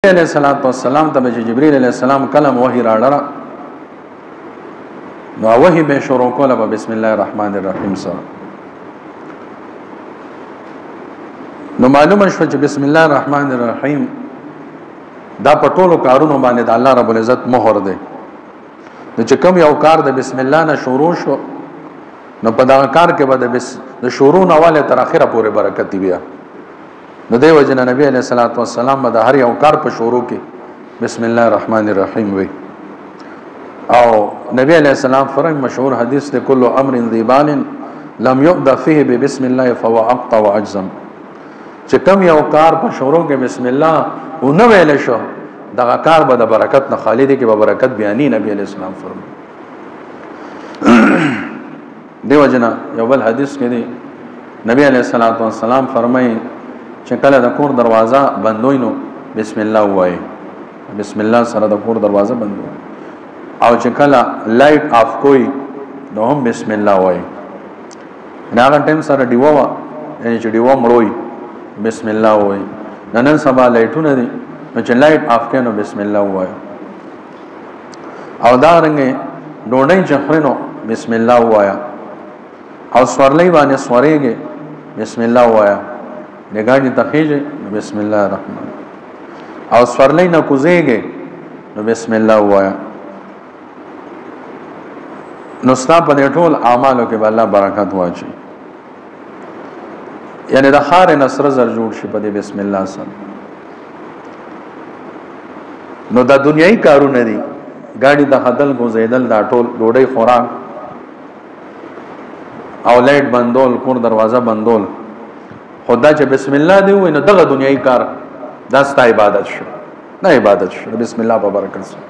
علیہ السلام ته چې جبرئیل علیہ السلام کلم وحی راړه نو وحی به شروع کوله په بسم الله الرحمن الرحیم سره. نو معلومه شو چې بسم الله الرحمن الرحیم دا په ټولو کارونو باندې د الله رب العزت مهر دی. نو چې کوم یو کار د بسم الله نه شروع شو نو په دا کار کې به د شروع نه واله تر اخره پورې برکت بیا. نو دی وجنه نبی علیہ الصلوۃ والسلام د هر یو کار په شروع کې بسم الله الرحمن الرحیم وی. او نبی علیہ السلام فرمای مشهور حدیث دی کل امر ذی بال لم یبدا فيه ببسم الله فهو اقطع واجزم. چې کوم یو کار په شروع کې بسم الله او نو ویل شو دغه کار به د برکت نه خالی دی کې به برکت بیانی نبی علیہ السلام فرمای. دی وجنه یو بل حدیث کې دی نبی علیہ الصلوۃ والسلام فرمای چې کله د کور دروازه بندوي نو بسم الله وایي. بسم الله سره د کور دروازه بندوي. او چې کله لایټ آف کوي نو هم بسم الله وایي. هغه ټیم سره دیوه یعنی چې دیوه مړوي بسم الله وایي. نن سبا لایټونه دي نو چې لایټ آف کړي نو بسم الله وایي. او دا رنګه ډوډۍ چې خوري نو بسم الله وایا. او سورلۍ باندې سورېږي بسم الله وایا. نگاهی تخیجه بسم الله الرحمن. او سورلی نه کوزیږي نو بسم الله وایا. نو ستا په ټول اعمالو کې به الله برکت واچي. یعنی د خار نصر زر جوړ شي په دې بسم الله سره. نو دا دنیایي کارونه دي ګاډي د خدل کوزیدل دا ټول ډوډۍ خوراک او لایټ بندول کور دروازه بندول خدا چې بسم الله دی وای نو دغه دنیایي کار دا ست عبادت شو. نه عبادت شو بسم الله په برکت سره.